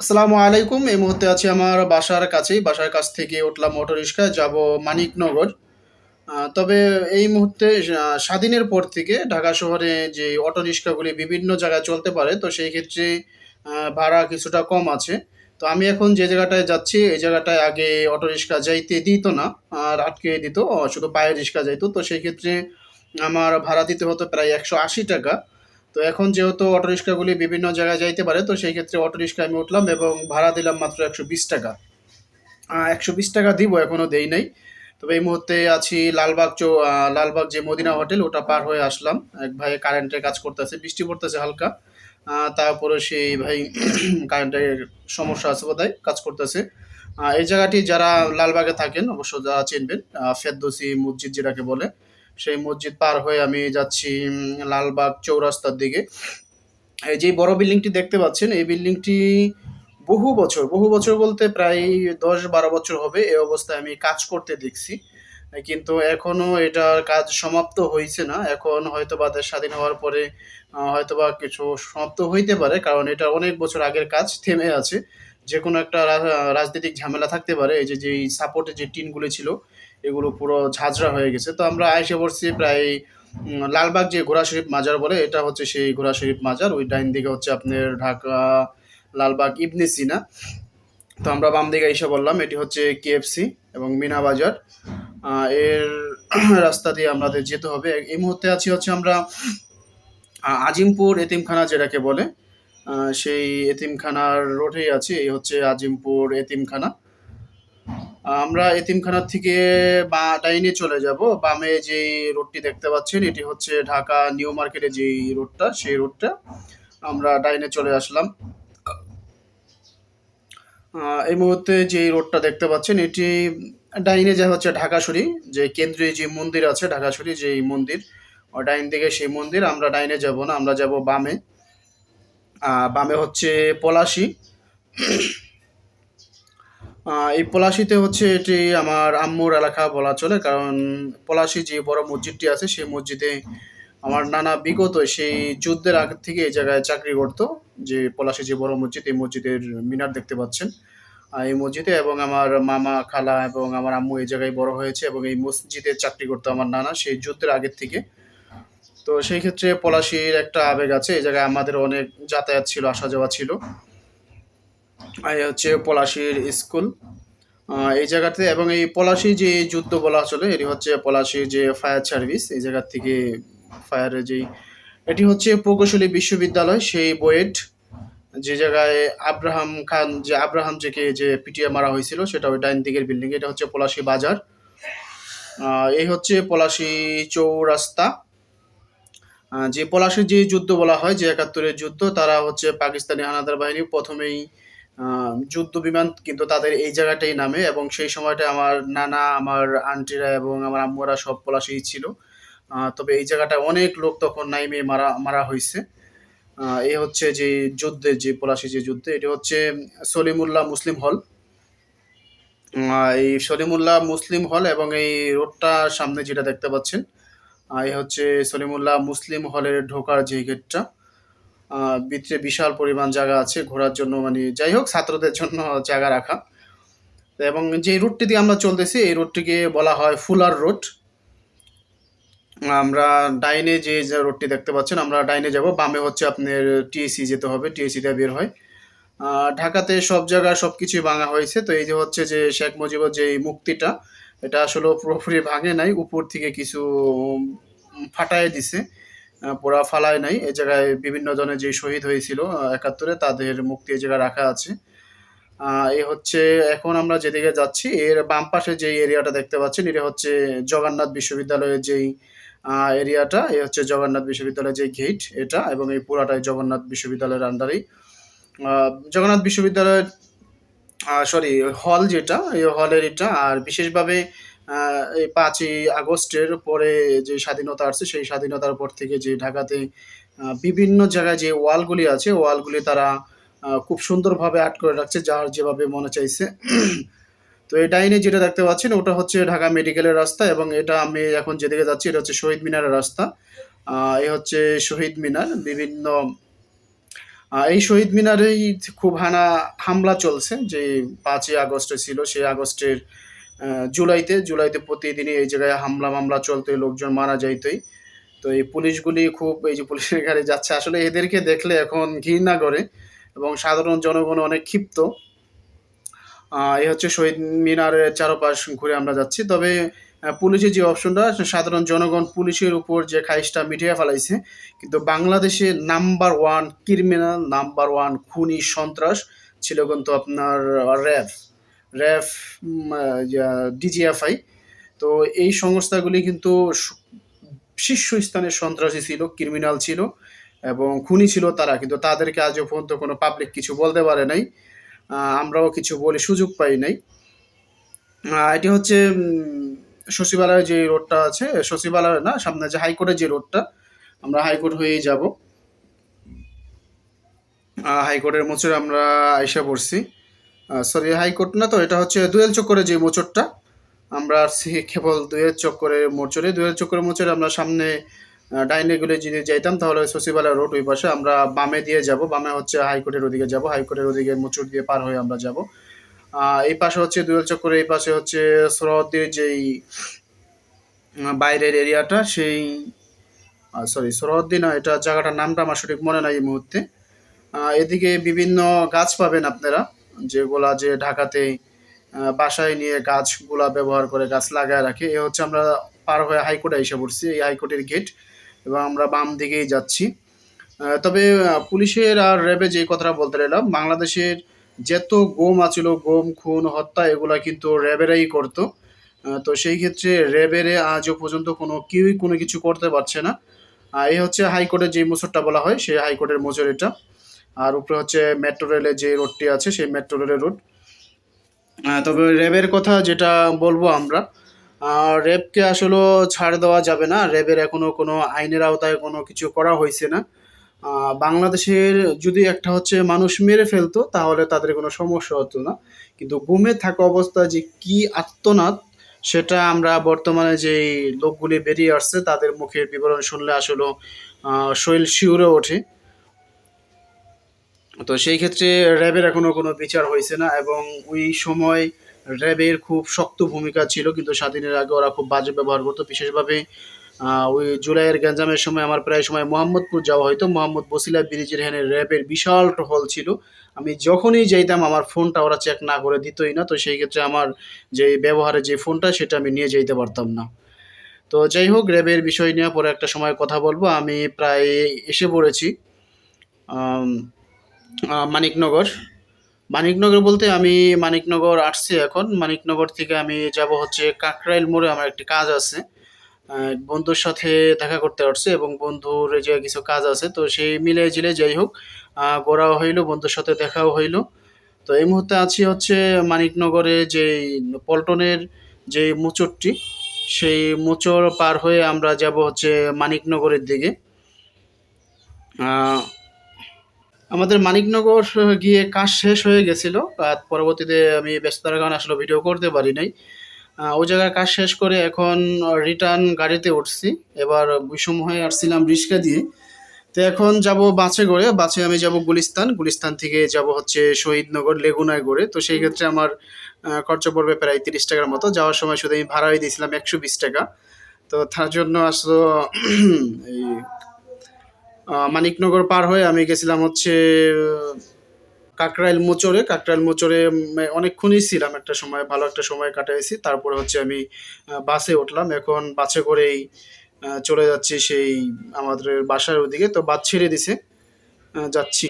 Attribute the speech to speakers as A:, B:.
A: আসসালামু আলাইকুম। এই মুহূর্তে আছি আমার বাসার কাছেই। বাসার কাছ থেকে উঠলাম অটোরিকশায় যাব মানিকনগর। তবে এই মুহূর্তে স্বাধীনের পর থেকে ঢাকা শহরে যে অটোরিকশাগুলি বিভিন্ন জায়গায় চলতে পারে, তো সেই ক্ষেত্রে ভাড়া কিছুটা কম আছে। তো আমি এখন যে জায়গাটায় যাচ্ছি, এই জায়গাটায় আগে অটোরিকশা যাইতে দিত না। আটকে দিত। শুধু পায়ের রিক্সা যাইত। তো সেই ক্ষেত্রে আমার ভাড়া দিতে হতো প্রায় ৳১৮০। তো এখন যেহেতু অটোরিকশাগুলি বিভিন্ন জায়গায় যাইতে পারে, তো সেই ক্ষেত্রে অটোরিকশায় আমি উঠলাম এবং ভাড়া দিলাম মাত্র ৳১২০। ৳১২০ দিব, এখনো দেই নাই। তবে এই মুহূর্তে আছি লালবাগ যে মদিনা হোটেল, ওটা পার হয়ে আসলাম। এক ভাই কারেন্টের কাজ করতেছে, বৃষ্টি পড়তেছে হালকা। তারপরে সেই ভাই কারেন্টের সমস্যা আছে বোধহয়, কাজ করতেছে। এই জায়গাটি যারা লালবাগে থাকেন অবশ্য যারা চিনবেন, ফেরদৌসি মসজিদ যেটাকে বলে, সেই মসজিদ পার হয়ে আমি যাচ্ছি লালবাগ চৌরাস্তার দিকে। এই যে বড় বিল্ডিংটি দেখতে পাচ্ছেন, এই বিল্ডিংটি বহু বছর বলতে প্রায় ১০-১২ বছর হবে এই অবস্থায় আমি কাজ করতে দেখছি। কিন্তু এখনো এটার কাজ সমাপ্ত হইছে না। এখন হয়তোবা দেশ স্বাধীন হওয়ার পরে হয়তোবা কিছু সমাপ্ত হইতে পারে। কারণ এটা অনেক বছর আগের কাজ, থেমে আছে। যেকোনো একটা রাজনৈতিক ঝামেলা থাকতে পারে। এই যে যেই সাপোর্টের যে টিনগুলো ছিল, এগুলো পুরো ঝাঁঝরা হয়ে গেছে। তো আমরা আইসা পড়ছি প্রায় লালবাগ যে ঘোড়া শরীফ মাজার বলে, এটা হচ্ছে সেই ঘোড়া শরীফ মাজার। ওই ডাইন দিকে হচ্ছে আপনার ঢাকা লালবাগ ইবনে সিনা। তো আমরা বাম দিকে এসে বললাম এটি হচ্ছে কেএফসি এবং মিনা বাজার। এর রাস্তা দিয়ে আমাদের যেতে হবে। এই মুহূর্তে আছি হচ্ছে আমরা আজিমপুর এতিমখানা যেটাকে বলে, সেই এতিমখানার রোডেই আছি। এই হচ্ছে আজিমপুর এতিমখানা। আমরা এতিমখানার থেকে ডাইনে চলে যাব। বামে যেই রোডটি দেখতে পাচ্ছেন, এটি হচ্ছে ঢাকা নিউ মার্কেটের যেই রোডটা, সেই রোডটা। আমরা ডাইনে চলে আসলাম। এই মুহূর্তে যে রোডটা দেখতে পাচ্ছেন, এটি ডাইনে যা হচ্ছে ঢাকাশরী, যে কেন্দ্রীয় যে মন্দির আছে ঢাকাশরী যেই মন্দির, ও ডাইন দিকে সেই মন্দির। আমরা ডাইনে যাব না, আমরা যাব বামে। বামে হচ্ছে পলাশী। এই পলাশীতে হচ্ছে এটি আমার আম্মুর এলাকা বলা চলে। কারণ পলাশী যে বড় মসজিদটি আছে, সেই মসজিদে আমার নানা বিগত সেই যুদ্ধের আগ থেকে এই জায়গায় চাকরি করত। যে পলাশী যে বড় মসজিদ, এই মসজিদের মিনার দেখতে পাচ্ছেন। এই মসজিদে এবং আমার মামা, খালা এবং আমার আম্মু এই জায়গায় বড় হয়েছে এবং এই মসজিদে চাকরি করতো আমার নানা সেই যুদ্ধের আগের থেকে। তো সেই ক্ষেত্রে পলাশীর একটা আবেগ আছে। এই জায়গায় আমাদের অনেক যাতায়াত ছিল, আসা যাওয়া ছিল। এই হচ্ছে পলাশীর স্কুল। এই জায়গাতে এবং এই পলাশী যে যুদ্ধ বলা চলে, এটি হচ্ছে পলাশীর যে ফায়ার সার্ভিস, এই জায়গার থেকে ফায়ারের যেই, এটি হচ্ছে প্রকৌশলী বিশ্ববিদ্যালয়, সেই বুয়েট যে জায়গায় আব্রাহাম জেকে যে পিটিয়ে মারা হয়েছিল, সেটা ওই ডাইন দিকের বিল্ডিং। এটা হচ্ছে পলাশী বাজার। এই হচ্ছে পলাশী চৌরাস্তা। যে পলাশীর যে যুদ্ধ বলা হয়, যে ৭১-এর যুদ্ধ, তারা হচ্ছে পাকিস্তানি হানাদার বাহিনী প্রথমেই যুদ্ধ বিমান কিন্তু তাদের এই জায়গাটাই নামে এবং সেই সময়টায় আমার নানা, আমার আন্টিরা এবং আমার আম্মুরা সব পলাশীই ছিল। তবে এই জায়গাটায় অনেক লোক তখন নাইমে মারা মারা হইছে। এই হচ্ছে যে যুদ্ধের যে পলাশী যে যুদ্ধে, এটি হচ্ছে সলিমুল্লাহ মুসলিম হল। এই সলিমুল্লাহ মুসলিম হল এবং এই রোডটার সামনে যেটা দেখতে পাচ্ছেন, এই হচ্ছে সলিমুল্লাহ মুসলিম হলের ঢোকার যে গেটটা। ভিতরে বিশাল পরিমাণ জায়গা আছে ঘোরার জন্য, মানে যাই হোক ছাত্রদের জন্য জায়গা রাখা। এবং যে রুটটি দিয়ে আমরা চলতেছি, এই রুটটিকে বলা হয় ফুলার রোড। আমরা ডাইনে যে রোডটি দেখতে পাচ্ছেন, আমরা ডাইনে যাব। বামে হচ্ছে আপনার টিএসসি যেতে হবে, টিএসসি দিয়ে বের হয়। ঢাকাতে সব জায়গায় সবকিছুই ভাঙা হয়েছে। তো এই যে হচ্ছে যে শেখ মুজিবের যে মূর্তিটা, এটা আসলে পুরোপুরি ভাঙে নাই, উপর থেকে কিছু ফাটায় দিছে, পুরা ফালায় নাই। এই জায়গায় বিভিন্ন জনের যে শহীদ হয়েছিল ৭১-এ, তাদের মুক্তি এই জায়গায় রাখা আছে। এই হচ্ছে এখন আমরা যেদিকে যাচ্ছি, এর বাম পাশে যে এরিয়াটা দেখতে পাচ্ছেন, এটা হচ্ছে জগন্নাথ বিশ্ববিদ্যালয়ের যেই এরিয়াটা। এই হচ্ছে জগন্নাথ বিশ্ববিদ্যালয়ের যে গেট এটা, এবং এই পুরাটাই জগন্নাথ বিশ্ববিদ্যালয়ের আন্ডারেই। জগন্নাথ বিশ্ববিদ্যালয়ের সরি হল যেটা, এই হলের এটা। আর বিশেষভাবে এই ৫ই আগস্টের পরে যে স্বাধীনতা আসছে, সেই স্বাধীনতার পর থেকে যে ঢাকাতে বিভিন্ন জায়গায় যে ওয়ালগুলি আছে, ওয়ালগুলি তারা খুব সুন্দরভাবে আর্ট করে রাখছে, যার যেভাবে মনে চাইছে। তো এই ডাইনে যেটা দেখতে পাচ্ছেন, ওটা হচ্ছে ঢাকা মেডিকেলের রাস্তা এবং এটা আমি এখন যেদিকে যাচ্ছি, এটা হচ্ছে শহীদ মিনারের রাস্তা। এই হচ্ছে শহীদ মিনার। বিভিন্ন এই শহীদ মিনারেই খুব হামলা চলছে, যে 5ই আগস্টে ছিল, সেই আগস্টের জুলাইতে প্রতিদিনই এই জায়গায় হামলা মামলা চলতোই, লোকজন মারা যাইতই। তো এই পুলিশগুলি খুব, এই যে পুলিশের গাড়ি যাচ্ছে, আসলে এদেরকে দেখলে এখন ঘৃণা করে এবং সাধারণ জনগণ অনেক ক্ষিপ্ত। এই হচ্ছে শহীদ মিনারের চারপাশ ঘুরে আমরা যাচ্ছি। তবে পুলিশের যে অপশনটা, সাধারণ জনগণ পুলিশের উপর যে খাইজটা মিটিয়ে ফেলাইছে, কিন্তু বাংলাদেশে number one criminal, number one খুনি সন্ত্রাস ছিল কিন্তু আপনার র্যাব, র্যাব, ডিজিএফআই। তো এই সংস্থাগুলি কিন্তু শীর্ষস্থানের সন্ত্রাসী ছিল, ক্রিমিনাল ছিল এবং খুনি ছিল তারা, কিন্তু তাদেরকে আজও পর্যন্ত কোনো পাবলিক কিছু বলতে পারে নাই। আমরাও কিছু বলে সুযোগ পাই নাই। এটি হচ্ছে সচিবালয়ের যে রোডটা আছে, সচিবালয় না, সামনে যে হাইকোর্টের যে রোডটা, আমরা হাইকোর্ট হয়েই যাব। হাইকোর্টের মোচড়ে আমরা আইসা পড়ছি। সরি, হাইকোর্ট না তো, এটা হচ্ছে দুয়েল চক্করের যে মোচড়টা, আমরা আসছি কেবল দুয়েল চক্করের মোচড়ে। দুয়েল চক্করের মোচড়ে আমরা সামনে ডাইনে গেলে যদি যাইতাম তাহলে সচিবালয় রোড ওই পাশে, আমরা বামে দিয়ে যাব, বামে হচ্ছে হাইকোর্টের ওদিকে যাব, হাইকোর্টের ওদিকে মোচড় দিয়ে পার হয়ে আমরা যাব। এই পাশে হচ্ছে দুয়েল চক্করের, এই পাশে হচ্ছে সোহরাওয়ার্দীর যেই বাইরের এরিয়াটা, সেই সরি সোহরাওয়ার্দী না, এটা জায়গাটার নামটা আমার সঠিক মনে নাই এই মুহূর্তে। এদিকে বিভিন্ন গাছ পাবেন আপনারা, যেগুলা যে ঢাকাতে বাসায় নিয়ে গাছগুলা ব্যবহার করে, গাছ লাগায় রাখে। এ হচ্ছে আমরা পার হয়ে হাইকোর্টে এসে পড়ছি, এই হাইকোর্টের গেট, এবং আমরা বাম দিকেই যাচ্ছি। তবে পুলিশের আর র্যাবে যে কথাটা বলতে এলাম, বাংলাদেশের যত গম আছিল, গম খুন হত্যা এগুলা কিন্তু র্যাবেরাই করতো। তো সেই ক্ষেত্রে র্যাবেরে আজও পর্যন্ত কেউই কোনো কিছু করতে পারছে না। এই হচ্ছে হাইকোর্টের যে মোচরটা বলা হয়, সেই হাইকোর্টের মোচর এটা। আর উপরে হচ্ছে মেট্রো রেলের যে রোডটি আছে, সেই মেট্রো রেলের রোড। তবে র্যাবের কথা যেটা বলবো আমরা, র্যাবকে আসলে ছাড় দেওয়া যাবে না। র্যাবের এখনো কোনো আইনের আওতায় কোনো কিছু করা হয়েছে না। বাংলাদেশের যদি একটা হচ্ছে মানুষ মেরে ফেলতো তাহলে তাদের কোনো সমস্যা হতো না, কিন্তু গুমে থাকা অবস্থায় যে কি আর্তনাদ, সেটা আমরা বর্তমানে যেই লোকগুলি বেরিয়ে আসছে তাদের মুখের বিবরণ শুনলে আসলে শরীর শিউরে ওঠে। তো সেই ক্ষেত্রে র্যাবের এখনো কোনো বিচার হয়েছে না, এবং ওই সময় র্যাবের খুব শক্ত ভূমিকা ছিল, কিন্তু স্বাধীনের আগে ওরা খুব বাজে ব্যবহার করতো। বিশেষভাবে ওই জুলাইয়ের গ্যাঞ্জামের সময় আমার প্রায় সময় মোহাম্মদপুর যাওয়া হয়তো, মোহাম্মদ বসিলা ব্রিজের এখানে র্যাবের বিশাল টহল ছিল। আমি যখনই যাইতাম আমার ফোনটা ওরা চেক না করে দিতই না, তো সেই ক্ষেত্রে আমার যে ব্যবহারের যে ফোনটা সেটা আমি নিয়ে যাইতে পারতাম না। তো যাই হোক, র্যাবের বিষয় নিয়ে পরে একটা সময় কথা বলবো। আমি প্রায় এসে পড়েছি আম, মানিকনগর। মানিকনগর বলতে আমি মানিকনগর আসছি এখন। মানিকনগর থেকে আমি যাব হচ্ছে কাকরাইল মোড়ে, আমার একটি কাজ আছে। বন্ধুর সাথে দেখা করতে আসছে এবং বন্ধুর যে কিছু কাজ আছে, তো সেই মিলে জিলে যাই হোক ঘোরাও হইলো, বন্ধুর সাথে দেখাও হইলো। তো এই মুহূর্তে আছি হচ্ছে মানিকনগরে যে পল্টনের যে মোচরটি, সেই মোচর পার হয়ে আমরা যাব হচ্ছে মানিকনগরের দিকে। আহ, আমাদের মানিকনগর গিয়ে কাজ শেষ হয়ে গেছিল। পরবর্তীতে আমি ব্যস্ততার কারণে আসলে ভিডিও করতে পারি নাই। ওই জায়গায় কাজ শেষ করে এখন রিটার্ন গাড়িতে উঠছি। এবার বৈষম্য হয়ে আসছিলাম রিক্সা দিয়ে। তো এখন যাব বাসে করে, বাসে আমি যাব গুলিস্তান, গুলিস্তান থেকে যাব হচ্ছে শহীদনগর লেগুনায় করে। তো সেই ক্ষেত্রে আমার খরচা পড়বে প্রায় 30 টাকার মতো। যাওয়ার সময় শুধু আমি ভাড়াই দিয়েছিলাম 120 টাকা। তো তার জন্য আসলে এই মানিকনগর পার হয়ে আমি গেছিলাম হচ্ছে কাকরাইল মোচরে। কাকরাইল মোচরে অনেকক্ষণই ছিলাম, একটা সময় ভালো একটা সময় কাটাইছি। তারপরে হচ্ছে আমি বাসে উঠলাম, এখন বাসে করেই চলে যাচ্ছি সেই আমাদের বাসার ওদিকে। তো বাস ছেড়ে দিছে, যাচ্ছি।